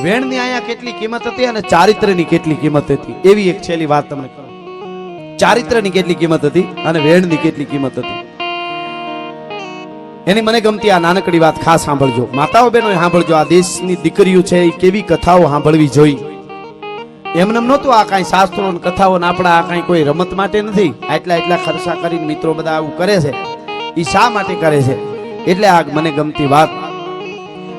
વેણની આયા કેટલી કિંમત હતી અને ચારિત્રની કેટલી કિંમત હતી એવી એક છેલ્લી વાત તમને કરું. ચારિત્રની કેટલી કિંમત હતી અને વેણની કેટલી કિંમત હતી એની મને ગમતી આ નાનકડી વાત ખાસ સાંભળજો. માતાઓ બહેનો સાંભળજો. આ દેશની દીકરીઓ છે એ કેવી કથાઓ સાંભળવી જોઈએ. એમને નહોતું આ કાંઈ શાસ્ત્રો અને કથાઓ આપણા આ કાંઈ કોઈ રમત માટે નથી. આટલા ખર્ચા કરીને મિત્રો બધા આવું કરે છે એ શા માટે કરે છે? એટલે આ મને ગમતી વાત.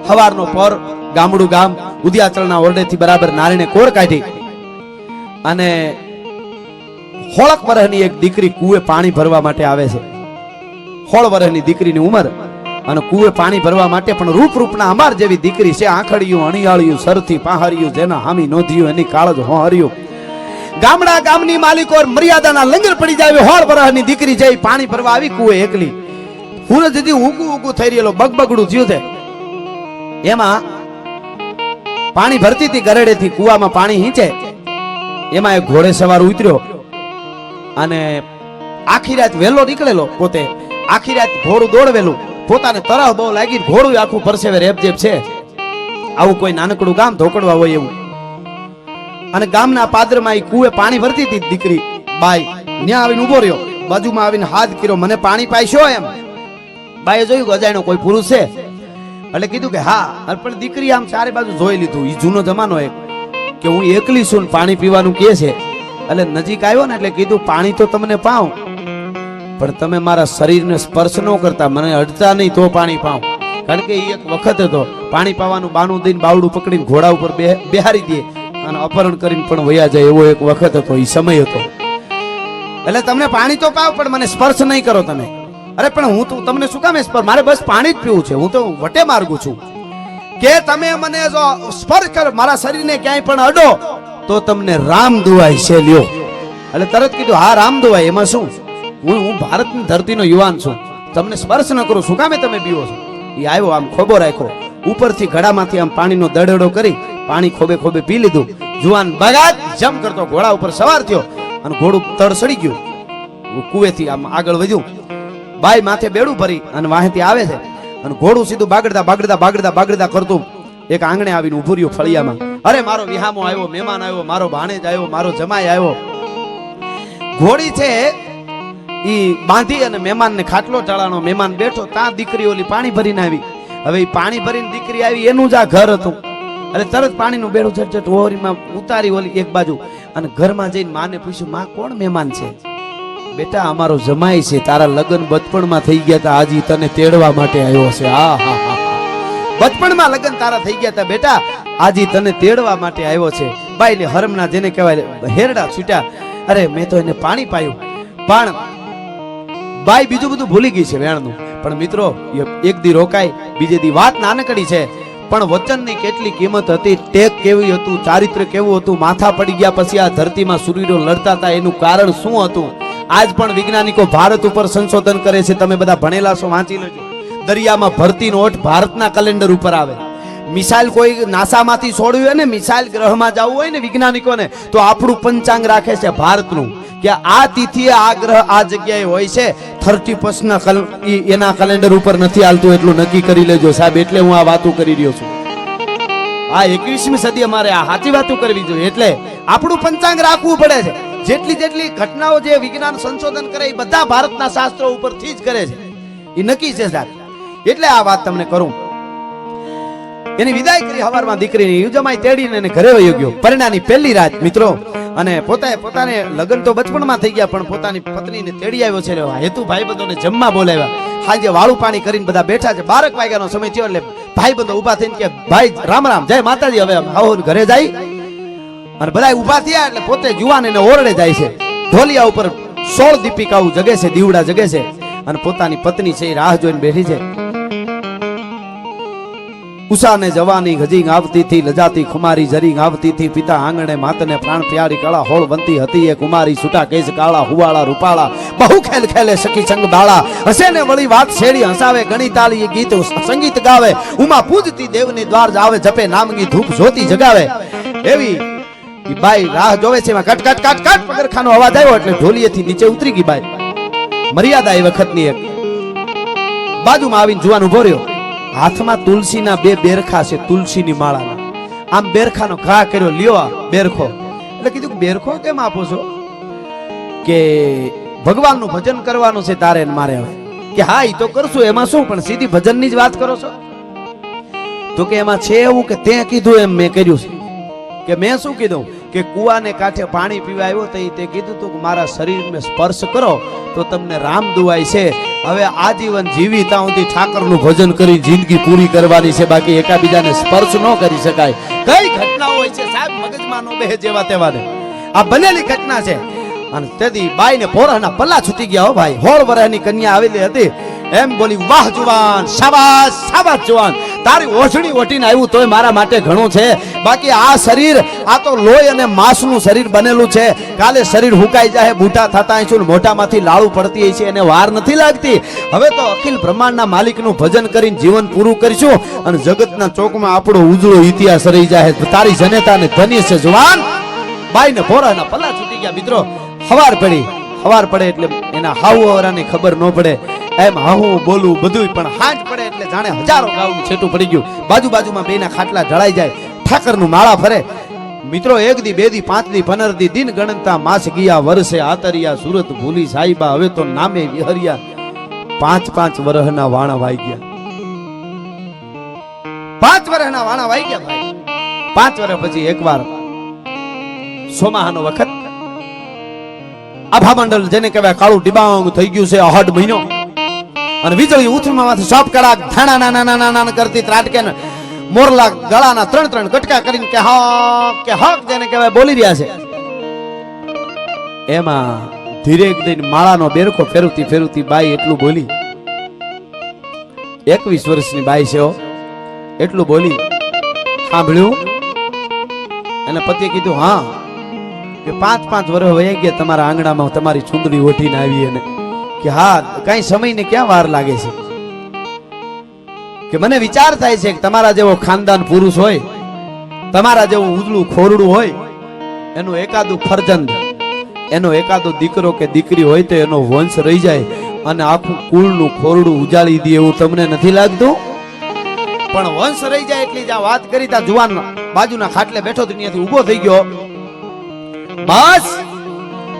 સવારનો પર ગામડું ગામ ઉદયાચળના ઓરડેથી બરાબર નારીને કોર કાઢી અને હોળક વર્ષની એક દીકરી કુએ પાણી ભરવા માટે આવે છે. 16 વર્ષની દીકરીની ઉંમર અને કુએ પાણી ભરવા માટે પણ રૂપના અમાર જેવી દીકરી છે. આંખડિયું અણિયાળિયું સરથી પાહરિયું જેના હામી નોંધ્યું એની કાળજ હોહર્યું. ગામડા ગામની માલિકો મર્યાદાના લંગર પડી જાય 16 વર્ષની દીકરી છે પાણી ભરવા આવી કુએ એકલી. સૂરજ હજી ઊગું થઈ રહેલો બગબગડું થયું છે. એમાં પાણી ભરતી હતી ગરડેથી કુવામાં પાણી હીંચે. એમાં એક ઘોડે સવાર ઉતર્યો અને આખી રાત વહેલો નીકળેલો. પોતે આખી રાત ઘોડું દોડવેલું. પોતાને તરહ બહુ લાગી ઘોડું આખું પરસેવે રેપજેપ છે. આવું કોઈ નાનકડું ગામ ધોકડવા હોય એવું. અને ગામના પાદરમાં એ કુએ પાણી ભરતી હતી દીકરી બાઈ. ત્યાં આવીને ઉભો રહ્યો. બાજુમાં આવીને હાથ કર્યો, મને પાણી પાઈશો એમ. બાઈએ જોયું કે અજાણ્યો કોઈ પુરુષ છે એટલે કીધું કે હા. પણ દીકરી આમ ચારે બાજુ જોઈ લીધું. એ જૂનો જમાનો એક કે હું એકલી છું પાણી પીવાનું કે છે. એટલે નજીક આવ્યો ને એટલે કીધું પાણી તો તમને પાઉં પણ તમે મારા શરીરને સ્પર્શ ન કરતા, મને અડતા નહીં તો પાણી પાઉં. કારણ કે એક વખત હતો પાણી પાવાનું બાનું દઈને બાવડું પકડીને ઘોડા ઉપર બેહારી દે અને અપહરણ કરીને પણ વયા જાય એવો એક વખત હતો. એ સમય હતો. એટલે તમને પાણી તો પાવ પણ મને સ્પર્શ નહીં કરો તમે. અરે પણ હું તો તમને શું કામ સ્પર્શ? મારે બસ પાણી જ પીવું છે. હું તો વટે માર્ગુ છું કે તમે મને જો સ્પર્શ કરો મારા શરીરને ક્યાંય પણ અડો તો તમને રામ દુવાય છે લ્યો. એટલે તરત કીધું હા રામ દુવાય. એમાં શું? હું ભારતની ધરતીનો યુવાન છું. તમને સ્પર્શ ન કરું શું કામે તમે પીવો છો? એ આવ્યો આમ ખોબો રાખ્યો ઉપરથી ઘડામાંથી આમ પાણીનો દડેડો કરી પાણી ખોબે ખોબે પી લીધું. જુવાન બગાત જમ કરતો ઘોડા ઉપર સવાર થયો અને ઘોડું તળ સડી ગયું. કુવેથી આમ આગળ વધ્યું. બાઈ માથે બેડું ભરી અને વાહેથી આવે છે અને ઘોડું સીધું બાગડતા કરતું એક આંગણે આવીને ઉભું રહ્યું ફળિયામાં. અરે મારો વિહામો આવ્યો, મહેમાન આવ્યો, મારો ભાણેજ આવ્યો, મારો જમાઈ આવ્યો. ઘોડી છે ઈ બાંધી અને મહેમાનને ખાટલો ટાળાનો. મહેમાન બેઠો ત્યાં દીકરી ઓલી પાણી ભરીને આવી. હવે એ પાણી ભરીને દીકરી આવી એનું જ આ ઘર હતું. એટલે તરત પાણીનું બેડું ઝટઝટ ઓરીમાં ઉતારી ઓલી એક બાજુ અને ઘરમાં જઈને માને પૂછ્યું માં કોણ મહેમાન છે? બેટા અમારો જમાઈ છે, તારા લગ્ન બચપણમાં થઈ ગયા હતા, આજી તને તેડવા માટે આવ્યો છે. હા હા હા, બચપણમાં લગ્ન તારા થઈ ગયા હતા બેટા, આજી તને તેડવા માટે આવ્યો છે. બાઈને હરમના જેને કહેવાય હેરડા છૂટ્યા. અરે મેં તો એને પાણી પાયું. પણ બાઈ બીજું બધું ભૂલી ગઈ છે વેણનું. પણ મિત્રો એક દી રોકાય, બીજે દી વાત નાનકડી છે પણ વચનની કેટલી કિંમત હતી, ટેક કેવી હતું, ચારિત્ર કેવું હતું. માથા પડી ગયા પછી આ ધરતીમાં સૂર્યો લડતા હતા એનું કારણ શું હતું? આજ પણ વૈજ્ઞાનિકો ભારત ઉપર સંશોધન કરે છે. તમે બધા ભણેલા છો, વાંચી લેજો. દરિયામાં ભરતી નોટ ભારતના કેલેન્ડર ઉપર આવે. મિસાઇલ કોઈ નાસામાંથી છોડ્યું હોય ને, મિસાઇલ ગ્રહમાં જવું હોય ને વૈજ્ઞાનિકોને, તો આપણું પંચાંગ રાખે છે ભારતનું કે આ તિથિએ આ ગ્રહ આ જગ્યાએ હોય છે. 31 ના એના કેલેન્ડર ઉપર નથી હાલતું એટલું નક્કી કરી લેજો સાહેબ. એટલે હું આ વાતો કરી રહ્યો છું. આ 21મી સદી અમારે આ સાચી વાતો કરવી જોઈએ. એટલે આપણું પંચાંગ રાખવું પડે છે. જેટલી ઘટનાઓ જે વિજ્ઞાન સંશોધન કરે એ બધા ભારતના શાસ્ત્રો ઉપરથી જ કરે છે. એ નક્કી છે સાહેબ. એટલે આ વાત તમને કરું. એની વિદાય કરી સવારમાં દીકરીની. જમાઈ તેડીને એને ઘરે વયો ગયો. પરિણાની પહેલી રાત મિત્રો. અને પોતાને લગ્ન તો બચપણમાં થઈ ગયા પણ પોતાની પત્નીને તેડી આવ્યો છે. હેતુ ભાઈબંધોને જમવા બોલાવ્યા. સાંજે વાળું પાણી કરીને બધા બેઠા છે. 12 વાગ્યાનો સમય થયો એટલે ભાઈબંધો ઉભા થઈને કે ભાઈ રામ રામ, જય માતાજી, હવે આવો ઘરે જાય. અને બધા ઉભા થયા એટલે પોતે જુવાન એને ઓરડે જાય છે. ઢોલિયા ઉપર 16 દીપિકાઓ જગે છે, દીવડા જગે છે. અને પોતાની પત્ની છે એ રાહ જોઈને બેઠી છે. ઉષાને જવાની ગજીંગ આવતી થી, લજાતી ખુમારી જરીંગ આવતી થી. પિતા આંગણે માતને પ્રાણ પ્યારી કળા હોળવંતી હતી એ કુમારી. છૂટા કેસ કાળા હુવાળા રૂપાળા, બહુ ખેલ ખેલે સખી સંગ દાળા. હસે ને વળી વાત છેડી હસાવે, ગણી તાળી ગીત સંગીત ગાવે. ઉમા પૂજતી દેવની દ્વાર જાવે, જપે નામની ધૂપ જ્યોતિ જગાવે. એવી બાઈ રાહ જોવે છે. એમાં કટ કટ કટ કટ પગરખાનો અવાજ આવ્યો એટલે ઢોલીએથી નીચે ઉતરી ગઈ બાઈ. મર્યાદા એ વખતની એક. બાજુમાં આવીને જુવાન ઉભો રહ્યો. હાથમાં તુલસીના 2 બેરખા છે, તુલસીની માળાના. આમ બેરખાનો ઘા કર્યો, લ્યો આ બેરખો. એટલે કીધું કે બેરખો કેમ આપો છો? કે ભગવાનનું ભજન કરવાનું છે તારે ને મારે. હવે કે હા ઈ તો કરશું, એમાં શું, પણ સીધી ભજનની જ વાત કરો છો? તો કે એમાં છે એવું કે તે કીધું એમ મેં કર્યું છે. કે મેં શું કીધું? કે કુવાને કાંઠે પાણી પીવા આવ્યો તો તે કીધું તું કે મારા શરીરને સ્પર્શ કરો તો તમને રામ દુવાય છે. હવે આજીવન જીવી ત્યાં સુધી ઠાકરનું ભજન કરી જિંદગી પૂરી કરવાની છે, બાકી એકાબીજાને સ્પર્શ ન કરી શકાય. કઈ ઘટના હોય છે સાહેબ, મગજમાં નો બેહે જેવા તેવાને. આ બનેલી ઘટના છે. અને તેથી બાઈ ને પોરાના પલ્લા છૂટી ગયા. હો ભાઈ, 16 વર્ષની કન્યા આવેલી હતી. એમ બોલી, વાહ જુવાન, શાબાશ શાબાશ જુવાન, તારી ઓછડી ઓટીને આવ્યું તોય મારા માટે ઘણું છે. બાકી આ શરીર, આ તો લોહી અને માંસનું શરીર બનેલું છે. કાલે શરીર હુકાઈ જાય, બૂઢા થતા છું, મોઢામાંથી લાળુ પડતી છે, એને વાર નથી લાગતી. હવે તો અખિલ બ્રહ્માંડના માલિકનું ભજન કરીને જીવન પૂરું કરીશું અને જગતના ચોકમાં આપણો ઉજળો ઇતિહાસ રહી જાય. તારી જનેતાને ધન્ય છે જુવાન. બાઈને પોરાના પલ્લા છૂટી ગયા. મિત્રો હવાર પડે એટલે એના હાવરાની ખબર ન પડે. એમ હાહું બોલું બધું, પણ હાંજ પડે એટલે જાણે હજારો ગાઉનું છેટું પડી ગયું. બાજુમાં બેના ખાટલા ઢળાઈ જાય, ઠાકરનું માળા ફરે. મિત્રો 1 દી 2 દી 5 દી 15 દી દિન ગણતા માસ ગયા, વર્ષે આતરિયા, સુરત ભૂલી સાઈબા, હવે તો નામે વિહરિયા. 5 વર્ષના વાણા વાઈ ગયા. 5 વર્ષના વાણા વાઈ ગયા ભાઈ. 5 વર્ષ પછી એકવાર સોમાહાનો વખત આભા મંડળ જેને કહેવાય કાળું ડિબાંગ થઈ ગયું છે, 8 મહિનો. અને વીજળી ઉથલમાંથી સાપ કડાક ધાણા નાના કરતી ત્રાટકે ને મોરલા ગળાના 3 કટકા કરીને કે હક જેને કહેવાય બોલી રહ્યા છે. એમાં ધીરે દઈને માળાનો બેરખો ફેરવતી બાઈ એટલું બોલી. 21 વર્ષની બાઈ છે, એટલું બોલી. સાંભળ્યું? એને પતિએ કીધું હા, કે 5 વર્ષ વયા ગયા તમારા આંગણામાં તમારી ચૂંદડી ઓઢીને આવી. અને કે હા, કઈ સમયને ક્યાં વાર લાગે છે? કે મને વિચાર થાય છે કે તમારા જેવો ખાનદાન પુરુષ હોય, તમારા જેવું ઉજળું ખોરડું હોય, એનું એકાદું ફરજંદ, એનો એકાદો દીકરો કે દીકરી હોય તો એનો વંશ રહી જાય અને આખું કુળનું ખોરડું ઉજાળી દે એવું તમને નથી લાગતું? પણ વંશ રહી જાય એટલી જ વાત કરી. તા જુવાન બાજુના ખાટલે બેઠો તો ત્યાંથી ઊભો થઈ ગયો. બસ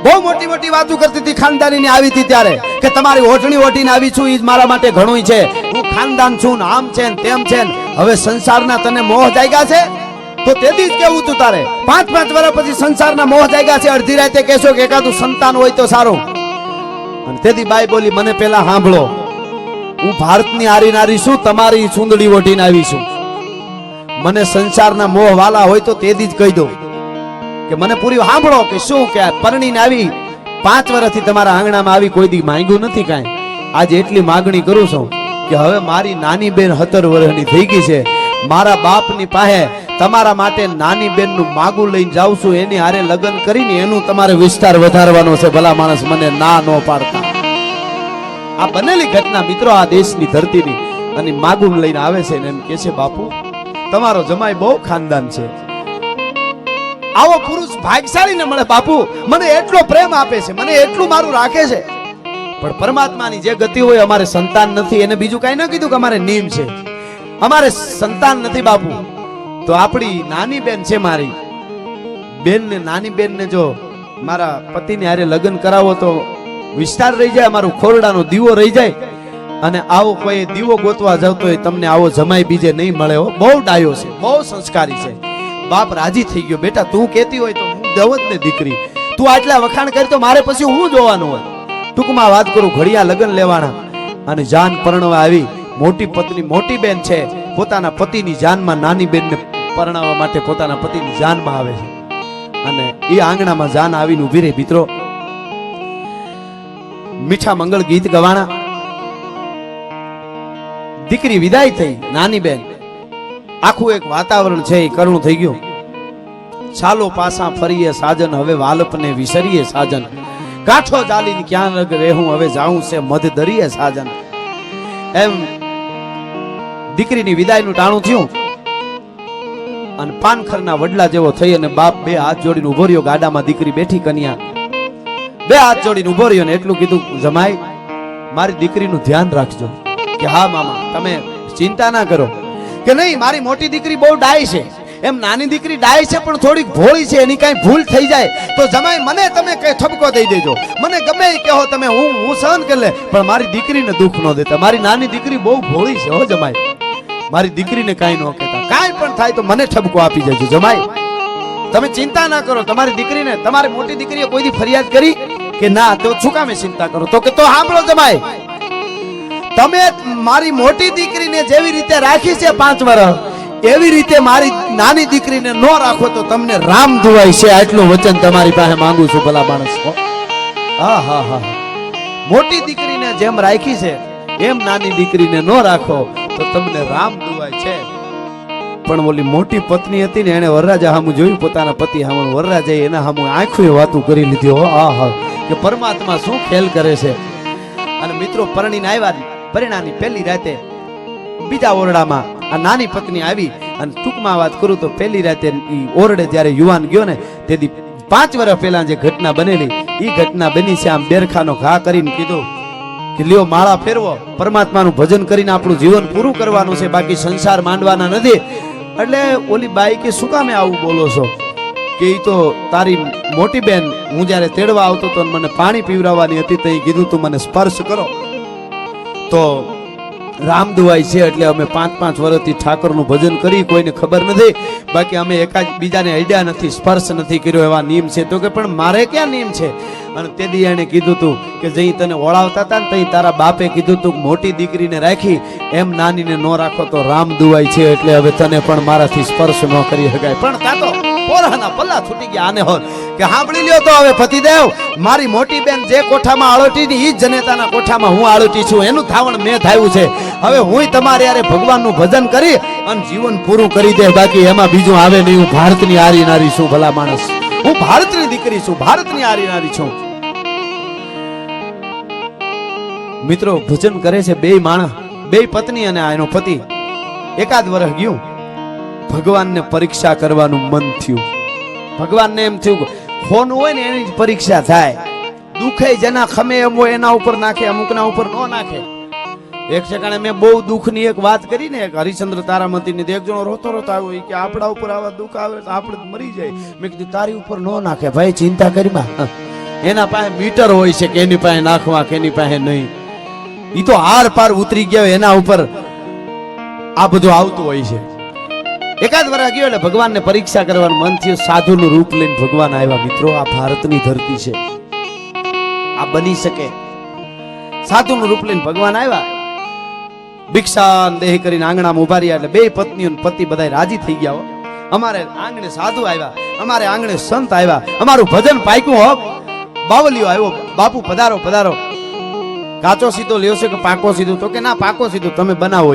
બહુ મોટી વાતો કરતી હતી ખાનદાની ની આવી હતી ત્યારે, કે તમારી ઓઢણી ઓઢીને આવી છું, એ જ મારા માટે ઘણું છે. હું ખાનદાન છું ને આમ છે ને તેમ છે. હવે સંસારના તને મોહ જાગ્યા છે તો તેથી જ કેવું તું તારે. 5 વર્ષ પછી સંસારના મોહ જાગ્યા છે. અડધી રાતે કહેશો કે એકાદું સંતાન હોય તો સારું. અને તેથી બાઈ બોલી, મને પેલા સાંભળો, હું ભારતની આરી નારી છું, તમારી ચૂંદડી ઓઢીને આવી છું. મને સંસારના મોહ વાલા હોય તો તેથી જ કહી દઉં કે મને પૂરી સાંભળો કે શું કે પરણીને આવી 5 વર્ષથી તમારા આંગણામાં આવી, કોઈ દી માંગ્યું નથી કાંઈ. આજે એટલી માગણી કરું છું કે હવે મારી નાની બેન 17 વર્ષની થઈ ગઈ છે. મારા બાપની પાસે તમારા માટે નાની બેન નું માગું લઈને જાઉં છું. એની હારે લગ્ન કરીને એનું તમારે વિસ્તાર વધારવાનો છે. ભલા માણસ મને ના ન પાડતા. આ બનેલી ઘટના મિત્રો, આ દેશની ધરતીની. અને માગું લઈને આવે છે ને એમ કે છે, બાપુ તમારો જમાઈ બહુ ખાનદાન છે, આવો પુરુષ ભાગ્યશાળી ને મળે. બાપુ મને એટલો પ્રેમ આપે છે, મને એટલું મારું રાખે છે, પણ પરમાત્માની જે ગતિ હોય, અમારે સંતાન નથી. એને બીજું કઈ ન કીધું કે અમારે નિયમ છે, અમારે સંતાન નથી બાપુ. તો આપણી નાની બેન છે, મારી બેન ને નાની બેન ને જો મારા પતિને હારે લગ્ન કરાવો તો વિસ્તાર રહી જાય, અમારું ખોરડાનો દીવો રહી જાય. અને આવો કોઈ દીવો ગોતવા જાવ તો તમને આવો જમાઈ બીજે નહીં મળે. બહુ ડાયો છે, બહુ સંસ્કારી છે. બાપ રાજી થઈ ગયો. બેટા તું કહેતી હોય તો હું દઉં જ ને દીકરી. તું આટલા વખાણ કરી તો મારે પછી હું જોવાનું હોય. ટૂંકમાં વાત કરું, ઘડિયા લગ્ન લેવાના અને જાન પરણવા આવી. મોટી પત્ની, મોટી બેન છે, પોતાના પતિની જાનમાં નાની બેનને પરણાવવા માટે પોતાના પતિની જાનમાં આવે છે. અને એ આંગણામાં જાન આવીને ઊભી રહી. મિત્રો મીઠા મંગળ ગીત ગવાણા, દીકરી વિદાય થઈ, નાની બેન. આખું એક વાતાવરણ છે એ કરુણ થઈ ગયું. ચાલો પાછા ફરીએ સાજન, હવે વાલપને વિસરીએ સાજન. કાઠો ચાલીને ક્યાં રગ રહેવું, હવે જાઉં છે મધ દરિયે સાજન. એમ દીકરીની વિદાયનું ટાણું થયું અને પાનખરના વડલા જેવો થઈ અને બાપ 2 હાથ જોડીને ઉભો રહ્યો. ગાડામાં દીકરી બેઠી, કન્યા 2 હાથ જોડીને ઉભો રહ્યો ને એટલું કીધું, જમાઈ મારી દીકરીનું ધ્યાન રાખજો. કે હા મામા, તમે ચિંતા ના કરો. કે નહીં, મારી મોટી દીકરી બહુ ડાય છે, એમ નાની દીકરી ડાય છે પણ થોડીક ભોળી છે, એની કાંઈ ભૂલ થઈ જાય તો જમાઈ મને તમે કઈ ઠપકો દઈ દેજો, મને ગમે એ કહો તમે, હું સહન કરી લે, પણ મારી દીકરીને દુઃખ ન દેતા. મારી નાની દીકરી બહુ ભોળી છે હો જમાઈ, મારી દીકરીને કાંઈ ન કહેતા, કાંઈ પણ થાય તો મને ઠપકો આપી જજો જમાઈ. તમે ચિંતા ના કરો, તમારી દીકરીને તમારી મોટી દીકરીએ કોઈથી ફરિયાદ કરી કે ના, તો શું કામે ચિંતા કરો? તો કે તો સાંભળો જમાઈ, તમે મારી મોટી દીકરીને જેવી રીતે રાખી છે 5 વર્ષ, એવી રીતે મારી નાની દીકરીને ન રાખો તો તમને રામ ધુવાય છે. આટલું વચન તમારી પાસે માંગુ છું ભલા માણસ. હા હા હા, મોટી દીકરીને જેમ રાખી છે એમ નાની દીકરીને ન રાખો તો તમને રામ ધુવાય છે. પણ ઓલી મોટી પત્ની હતી ને, એને વરરાજા હામું જોયું, પોતાના પતિ હામું, વરરાજાએ એના હામું આંખોએ વાતું કરી લીધી. હો આ હા, કે પરમાત્મા શું ખેલ કરે છે. અને મિત્રો પરણીને આવ્યા, પરિણાની પહેલી રાતે બીજા ઓરડામાં આ નાની પત્ની આવી. અને ટૂંકમાં વાત કરું તો પહેલી રાતે ઈ ઓરડે જ્યારે યુવાન ગયો ને, તેથી 5 વર્ષ પહેલા જે ઘટના બનેલી, એ ઘટના બની છે. આમ બેરખાનો ઘા કરીને કીધું કે લ્યો માળા ફેરવો, પરમાત્માનું ભજન કરીને આપણું જીવન પૂરું કરવાનું છે, બાકી સંસાર માંડવાના નથી. એટલે ઓલી બાઈ કે શું કામે આવું બોલો છો? કે ઈ તો તારી મોટી બેન, હું જ્યારે તેડવા આવતો તો મને પાણી પીવરાવવાની હતી, તો એ કીધું તું મને સ્પર્શ કરો તો રામ દુવાય છે. એટલે અમે 5-5 વર્ષથી ઠાકોરનું ભજન કરી, કોઈને ખબર નથી, બાકી અમે એકાદ બીજાને અડ્યા નથી, સ્પર્શ નથી કર્યો, એવા નિયમ છે. તો કે પણ મારે ક્યાં નિયમ છે? અને તેથી એને કીધું તું કે જઈ તને ઓળાવતા હતા ને તઈ તારા બાપે કીધું તું મોટી દીકરીને રાખી, એમ નાનીને ન રાખો તો રામ દુવાય છે. એટલે હવે તને પણ મારાથી સ્પર્શ ન કરી શકાય. પણ તાતો પોરાના પલ્લા છૂટી ગયા આને હોત કે સાંભળી લ્યો તો હવે પતિદેવ, મારી મોટી બેન જે કોઠામાં આળોટી ની, ઈ જનેતાના કોઠામાં હું આળોટી છું, એનું ધાવણ મેં થાયું છે. હવે હું તમારે યારે ભગવાનનું ભજન કરી અને જીવન પૂરું કરી દે, બાકી એમાં બીજું આવે નહીં. હું ભારતની આરી નારી છું ભલા માણસ, હું ભારતની દીકરી છું, ભારતની આરી નારી છું. મિત્રો ભજન કરે છે બે માણસ, બે પત્ની અને એનો પતિ. એકાદ વર્ષ ગયું, ભગવાનને પરીક્ષા કરવાનું મન થયું. ભગવાનને એમ થયું હોનું હોય ને એની જ પરીક્ષા થાય, દુખે જેના ખમે એમ હોય એના ઉપર નાખે, અમુકના ઉપર ન નાખે. એક ઠેકાણે મેં બહુ દુઃખની એક વાત કરી ને, એક હરિચંદ્ર તારામતીની, એક જણો રોતો રોતો આવ્યો કે આપણા ઉપર આવા દુઃખ આવે તો આપણે મરી જાય. મેં કીધું તારી ઉપર ન નાખે ભાઈ, ચિંતા કરીમાં. એના પાસે મીટર હોય છે કે એની પાસે નાખવા કે એની પાસે નહીં, ઈ તો આર પાર ઉતરી ગયો, એના ઉપર આ બધું આવતું હોય છે. એકાદ વર્ષ ગયો એટલે ભગવાનને પરીક્ષા કરવાનું મન થયું, સાધુનું રૂપ લઈને ભગવાન આવ્યા. મિત્રો આ ભારતની ધરતી છે, આ બની શકે. સાધુનું રૂપ લઈને ભગવાન આવ્યા, ભિક્ષા દેહ કરીને આંગણામાં ઉભા રહ્યા. એટલે બે પત્નીઓ પતિ બધા રાજી થઈ ગયા. અમારે આંગણે સાધુ આવ્યા, અમારે આંગણે સંત આવ્યા, અમારું ભજન પાક્યું. હો બાવલીઓ આવ્યો, બાપુ પધારો પધારો. કાચો સીધો લ્યો છે કે પાકો સીધો? તો કે ના પાકો સીધો, તમે બનાવો.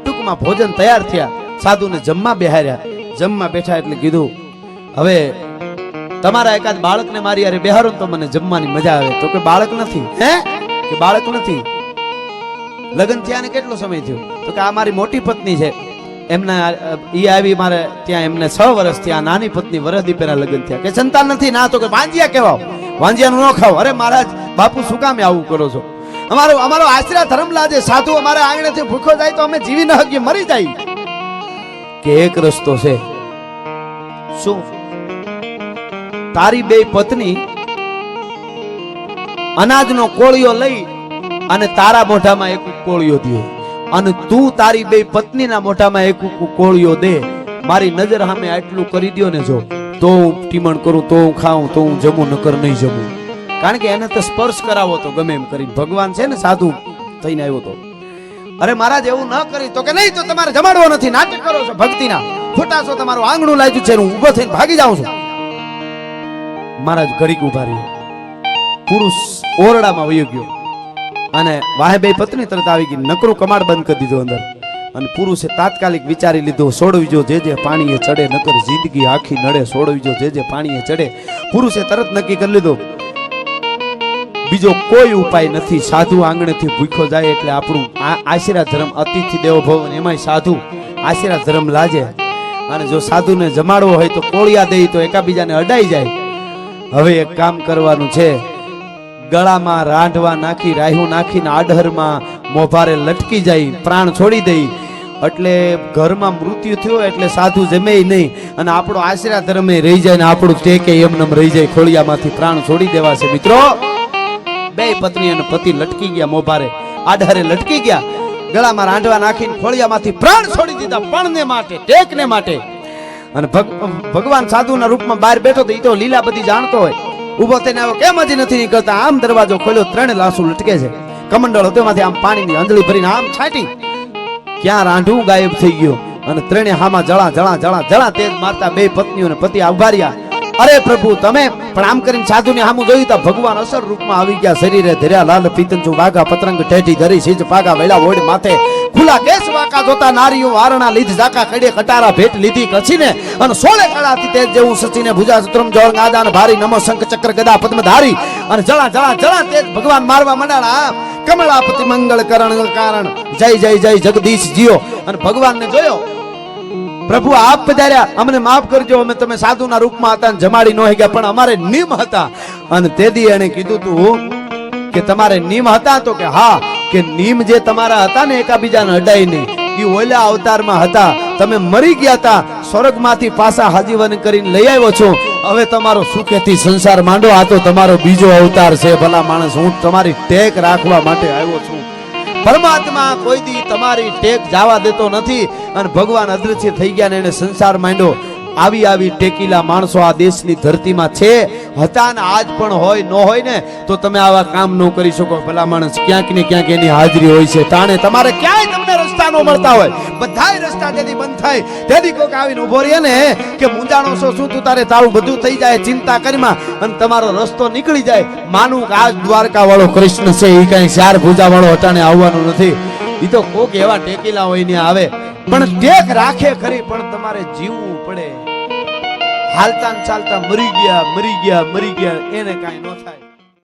ટૂંકમાં ભોજન તૈયાર થયા, સાધુને જમવા બેહાર્યા. જમવા બેઠા એટલે કીધું હવે તમારા એકાદ બાળકને મારી યારે બેહારો તો મને જમવાની મજા આવે. તો કે બાળક નથી. હે કે બાળક નથી? લગ્ન થયા ને કેટલો સમય થયો? તો કે આ મારી મોટી પત્ની છે, એમના ઈ આવી મારે ત્યાં, એમને 6 વર્ષ થયા. નાની પત્ની વરસદી પહેલા લગ્ન થયા. કે સંતાન નથી? ના. તો કે વાંજિયા કેવાવ, વાંજિયાનું ન ખાવ. અરે મહારાજ બાપુ શું કામે આવું કરો છો? અમારો આશરા ધર્મ લાજે, સાધુ અમારા આંગણેથી ભૂખો જાય તો અમે જીવી ન શકીએ, મરી જાય. કે એક રસ્તો છે. શું? તારી બે પત્ની અનાજનો કોળિયો લઈ અને તારા મોઢામાં એક કોળિયો દે, અને તું તારી બે પત્નીના મોઢામાં એક કોળિયો દે. મારી નજર સામે આટલું કરી દ્યો ને, જો તો હું ટીમણ કરું, તો હું ખાઉં, તો હું જમું, નકર નહીં જમું. કારણ કે એને તો સ્પર્શ કરાવો તો ગમે એમ કરીને. ભગવાન છે ને સાધુ થઈને આવ્યો તો. અરે મહારાજ એવું ન કરી. તો કે નહીં, તો તમારે જમાડવો નથી, નાટક કરો છો ભક્તિના, ખોટા છો, તમારું આંગણું લાગ્યું છે, હું ઊભો થઈને ભાગી જાઉં છું. મહારાજ ઘડીક ઉભા રહ્યો, પુરુષ ઓરડામાં વયો ગયો અને વાહે બે પત્ની તરત આવી ગઈ. નકરું કમાડ બંધ કરી દીધું અંદર. અને પુરુષે તાત્કાલિક વિચારી લીધું, સોડવીજો જે પાણીએ ચડે, નકર જિંદગી આખી નડે. સોડવીજો જે પાણીએ ચડે. પુરુષે તરત નક્કી કરી લીધું બીજો કોઈ ઉપાય નથી. સાધુ આંગણેથી ભૂખ્યો જાય એટલે આપણું આશીર્વાદ ધર્મ, અતિથિ દેવો ભવ, એમાંય સાધુ આશીર્વાદ ધર્મ લાજે. અને જો સાધુને જમાડવો હોય તો કોળિયા દઈ તો એકાબીજાને અડાઈ જાય. હવે એક કામ કરવાનું છે, ગળામાં રાંઢવા નાખી, રાહ્યું નાખીને આડહરમાં મોભારે લટકી જાય, પ્રાણ છોડી દઈ એટલે ઘરમાં મૃત્યુ થયું એટલે સાધુ જમે નહીં અને આપણો આશરા ધર્મે રહી જાય ને આપણું ટેકે એમનેમ રહી જાય. ખોળિયામાંથી પ્રાણ છોડી દેવા છે મિત્રો. બે પત્ની અને પતિ લટકી ગયા, મોભારે આધારે લટકી ગયા, ગળામાં રાંડવા નાખીને ખોળિયામાંથી પ્રાણ છોડી દીધા, પણને માટે, ટેકને માટે. અને ભગવાન સાધુના રૂપમાં બહાર બેઠો તો એ તો લીલા બધી જાણતો હોય. ઉભો થઈને આવ્યો, કેમ હજી નથી નીકળતા? આમ દરવાજો ખોલ્યો, 3 લાશો લટકે છે. કમંડળ તેમાંથી આમ પાણીની અંજળી ભરીને આમ છાંટી, ક્યાં રાંઢવું ગાયબ થઈ ગયો. અને 3 હામાં જળા જળા જળા જળા તેજ મારતા બે પત્નીઓ અને પતિ ઉભાર્યા. અરે પ્રભુ તમે પણ આમ કરીને સાધુની સામું જોયું તો ભગવાન અસર રૂપમાં આવી ગયા. શરીરે ધર્યા લાલ પીતંચુ વાઘા પતરંગ ટેટી ધરી સિંચ પાગા વેલા ઓડ માથે ખુલા કેસ વાકા જોતા નારીઓ વારણા લીધ ઝાકા કડે કટારા ભેટ લીધી કછીને અને 16 કળાથી તેજ જેવું સચીને ભુજા સુત્રમ જોળ ગાદાન ભારી નમો શંખ ચક્ર ગદા પદ્મધારી અને જળા જળા જળા તેજ ભગવાન મારવા મંડાળા. કમળાપતિ મંગળ કરણ કારણ જય જય જય જગદીશ જીઓ. અને ભગવાનને જોયો, પ્રભુ આપ પધાર્યા, અમને માફ કરજો, અમે તમે સાધુના રૂપમાં હતા જમાડી ન ગયા, પણ અમારે નિયમ હતા. અને તેદી એને કીધું તું કે તમારે નિયમ હતા? તો કે હા, કે નિયમ જે તમારા હતા ને એકાબીજાને અડાય નહીં, એ ઓલા અવતારમાં હતા. તમે મરી ગયા હતા, સ્વર્ગમાંથી પાછા હાજીવન કરીને લઈ આવ્યો છો. હવે તમારો સુખેથી સંસાર માંડો. આ તો તમારો બીજો અવતાર છે. ભલા માણસ, હું તમારી ટેક રાખવા માટે આવ્યો છું. પરમાત્મા કોઈ દી તમારી ટેક જવા દેતો નથી. અને ભગવાન અદૃશ્ય થઈ ગયા ને એને સંસાર માંડ્યો. આવી આવી ટેકીલા માણસો આ દેશની ધરતીમાં છે, હતા ને આજ પણ હોય. ન હોય ને તો તમે આવા કામ ન કરી શકો. ભલા માણસ, ક્યાંક ને ક્યાંક એની હાજરી હોય છે. તાણે તમારે ક્યાંય તમને રસ્તા ન મળતા હોય, બધાય રસ્તા જેથી બંધ થાય તેથી કોઈક આવીને ઉભો રહે ને કે મુંજાણો છો શું તું, તારે તારું બધું થઈ જાય ચિંતા કરીમાં, અને તમારો રસ્તો નીકળી જાય. માનું કે આજ દ્વારકા વાળો કૃષ્ણ છે, એ કઈ 4 ભુજા વાળો હટાણે આવવાનું નથી. એ તો કોક એવા ટેકીલા હોય ને આવે, પણ ટેક રાખે ખરી, પણ તમારે જીવવું પડે. હાલતા ચાલતા મરી ગયા એને કાંઈ ન થાય.